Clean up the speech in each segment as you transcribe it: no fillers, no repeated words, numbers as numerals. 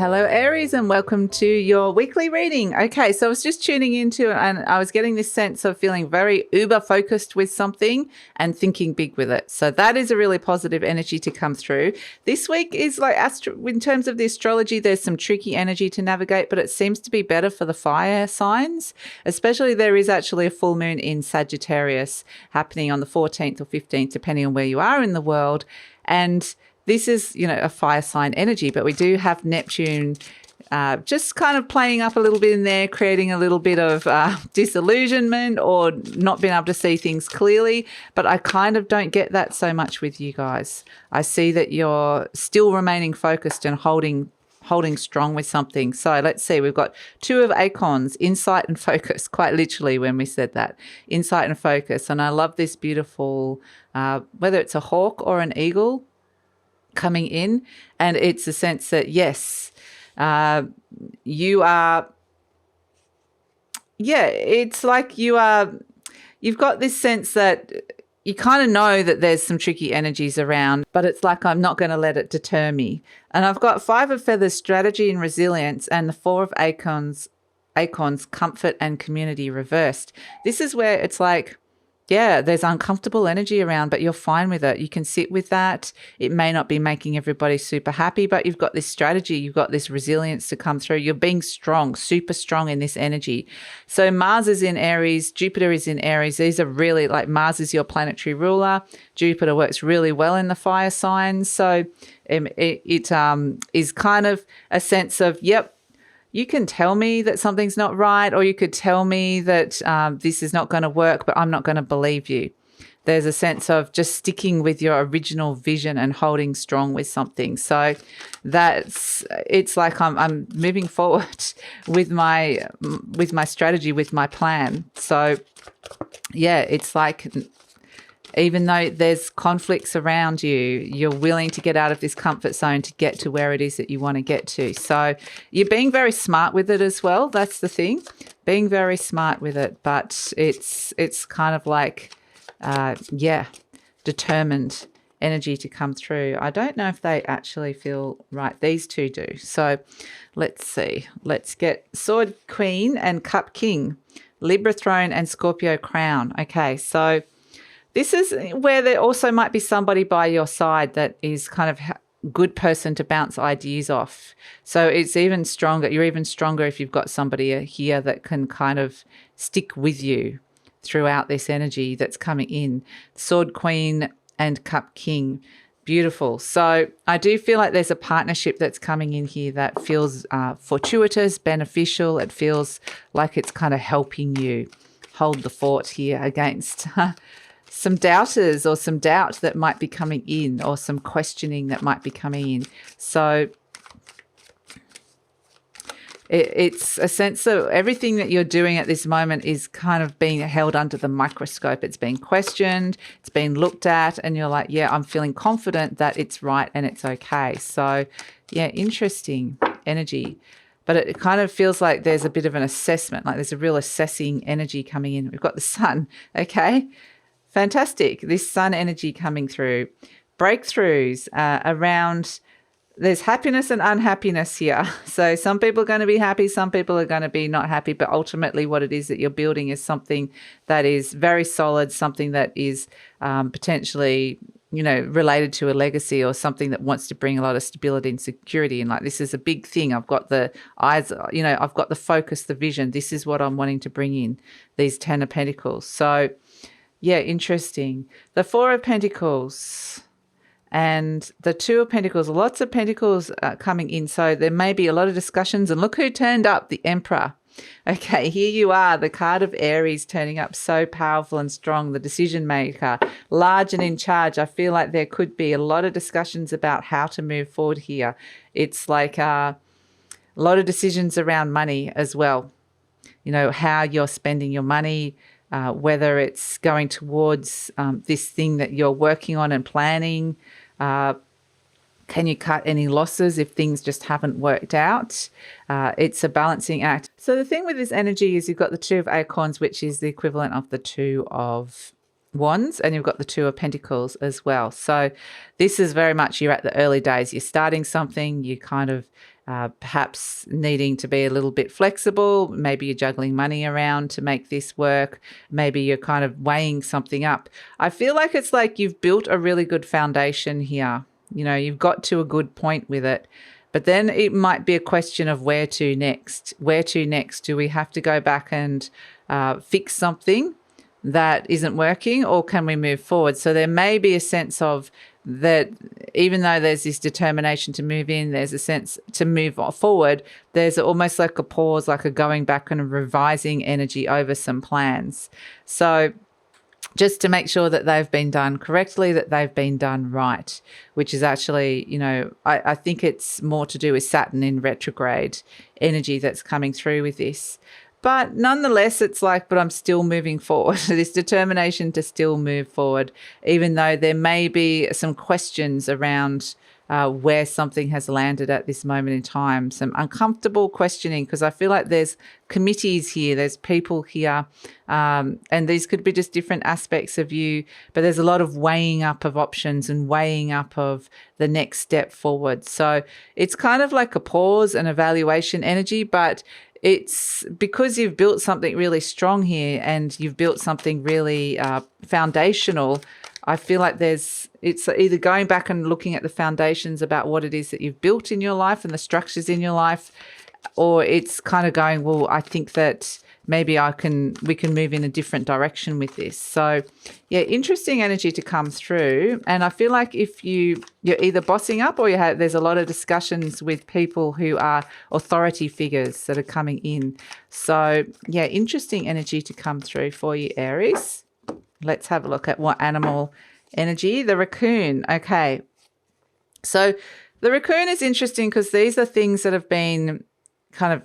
Hello Aries and welcome to your weekly reading. Okay, so I was just tuning into it and I was getting this sense of feeling very uber focused with something and thinking big with it. So that is a really positive energy to come through. This week is like, in terms of the astrology, there's some tricky energy to navigate, but it seems to be better for the fire signs. Especially there is actually a full moon in Sagittarius happening on the 14th or 15th, depending on where you are in the world. And this is, a fire sign energy, but we do have Neptune just kind of playing up a little bit in there, creating a little bit of disillusionment or not being able to see things clearly. But I kind of don't get that so much with you guys. I see that you're still remaining focused and holding strong with something. So let's see, we've got two of Acorns, insight and focus, quite literally when we said that, insight and focus. And I love this beautiful, whether it's a hawk or an eagle, coming in, and it's a sense that yes, you are, it's like you've got this sense that you kind of know that there's some tricky energies around, but it's like I'm not going to let it deter me. And I've got 5 of Feathers, strategy and resilience, and the 4 of Acorns, comfort and community reversed. This is where it's like, there's uncomfortable energy around, but you're fine with it. You can sit with that. It may not be making everybody super happy, but you've got this strategy. You've got this resilience to come through. You're being strong, super strong in this energy. So Mars is in Aries. Jupiter is in Aries. These are really like Mars is your planetary ruler. Jupiter works really well in the fire signs. So it is kind of a sense of, you can tell me that something's not right, or you could tell me that this is not going to work, but I'm not going to believe you. There's a sense of just sticking with your original vision and holding strong with something. So it's like I'm moving forward with my strategy, with my plan. So it's like, even though there's conflicts around you, you're willing to get out of this comfort zone to get to where it is that you want to get to. So you're being very smart with it as well. That's the thing, being very smart with it. But it's kind of like, determined energy to come through. I don't know if they actually feel right. These two do. So let's see. Let's get Sword Queen and Cup King, Libra Throne and Scorpio Crown. Okay, so this is where there also might be somebody by your side that is kind of a good person to bounce ideas off. So it's even stronger. You're even stronger if you've got somebody here that can kind of stick with you throughout this energy that's coming in. Sword Queen and Cup King. Beautiful. So I do feel like there's a partnership that's coming in here that feels fortuitous, beneficial. It feels like it's kind of helping you hold the fort here against some doubters or some doubt that might be coming in, or some questioning that might be coming in. So it's a sense of everything that you're doing at this moment is kind of being held under the microscope. It's being questioned, it's being looked at, and you're like, I'm feeling confident that it's right and it's okay. So interesting energy. But it kind of feels like there's a bit of an assessment, like there's a real assessing energy coming in. We've got the sun, okay? Fantastic. This sun energy coming through. Breakthroughs around, there's happiness and unhappiness here. So some people are going to be happy, some people are going to be not happy, but ultimately what it is that you're building is something that is very solid, something that is potentially, related to a legacy, or something that wants to bring a lot of stability and security. And like, this is a big thing. I've got the eyes, I've got the focus, the vision. This is what I'm wanting to bring in, these 10 of Pentacles. So interesting. The 4 of Pentacles and the 2 of Pentacles, lots of Pentacles coming in. So there may be a lot of discussions. And look who turned up, the Emperor. Okay, here you are, the card of Aries turning up, so powerful and strong, the decision maker, large and in charge. I feel like there could be a lot of discussions about how to move forward here. It's like a lot of decisions around money as well. How you're spending your money, whether it's going towards this thing that you're working on and planning. Can you cut any losses if things just haven't worked out? It's a balancing act. So the thing with this energy is you've got the 2 of Acorns, which is the equivalent of the 2 of Wands, and you've got the 2 of Pentacles as well. So this is very much, you're at the early days. You're starting something, you kind of perhaps needing to be a little bit flexible. Maybe you're juggling money around to make this work. Maybe you're kind of weighing something up. I feel like it's like you've built a really good foundation here. You know, you've got to a good point with it. But then it might be a question of where to next. Where to next? Do we have to go back and fix something that isn't working, or can we move forward? So there may be a sense of that even though there's this determination to move in, there's a sense to move forward. There's almost like a pause, like a going back and revising energy over some plans. So just to make sure that they've been done correctly, that they've been done right, which is actually, you know, I think it's more to do with Saturn in retrograde energy that's coming through with this. But nonetheless, it's like, but I'm still moving forward. This determination to still move forward, even though there may be some questions around where something has landed at this moment in time, some uncomfortable questioning, because I feel like there's committees here, there's people here, and these could be just different aspects of you, but there's a lot of weighing up of options and weighing up of the next step forward. So it's kind of like a pause and evaluation energy, but it's because you've built something really strong here and you've built something really foundational. I feel like it's either going back and looking at the foundations about what it is that you've built in your life and the structures in your life, or it's kind of going, well, I think that maybe we can move in a different direction with this. So yeah, interesting energy to come through. And I feel like if you're either bossing up or there's a lot of discussions with people who are authority figures that are coming in. So yeah, interesting energy to come through for you, Aries. Let's have a look at what animal energy. The raccoon. Okay. So the raccoon is interesting because these are things that have been kind of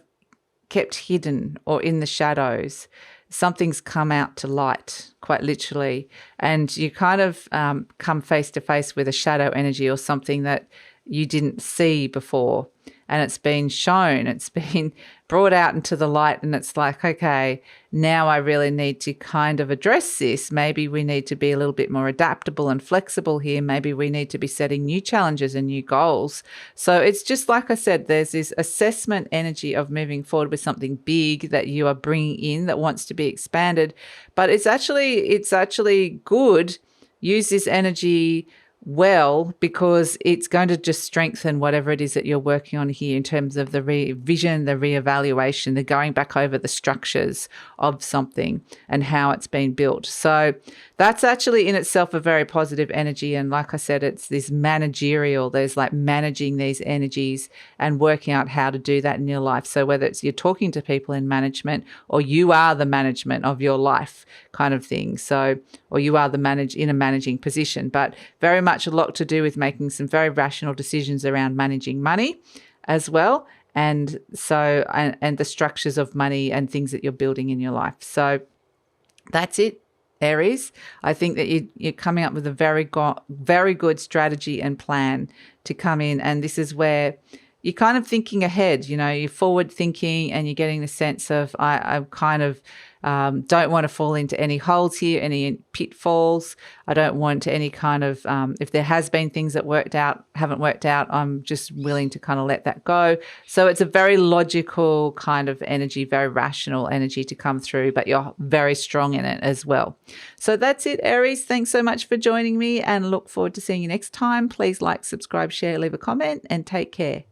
kept hidden or in the shadows. Something's come out to light, quite literally. And you kind of come face to face with a shadow energy or something that you didn't see before. And it's been shown, it's been brought out into the light, and it's like, okay, now I really need to kind of address this. Maybe we need to be a little bit more adaptable and flexible here. Maybe we need to be setting new challenges and new goals. So it's just like I said, there's this assessment energy of moving forward with something big that you are bringing in that wants to be expanded. But it's actually good. Use this energy well, because it's going to just strengthen whatever it is that you're working on here in terms of the revision, the reevaluation, the going back over the structures of something and how it's been built. So that's actually in itself a very positive energy. And like I said, it's this managerial, there's like managing these energies and working out how to do that in your life. So whether it's you're talking to people in management or you are the management of your life kind of thing. So, or you are in a managing position, but very much a lot to do with making some very rational decisions around managing money as well. And so, and the structures of money and things that you're building in your life. So that's it, Aries. I think that you're coming up with a very good strategy and plan to come in. And this is where you're kind of thinking ahead, you know, you're forward thinking and you're getting the sense of, I kind of don't want to fall into any holes here, any pitfalls. I don't want any kind of, if there has been things that haven't worked out, I'm just willing to kind of let that go. So it's a very logical kind of energy, very rational energy to come through, but you're very strong in it as well. So that's it, Aries. Thanks so much for joining me and look forward to seeing you next time. Please like, subscribe, share, leave a comment and take care.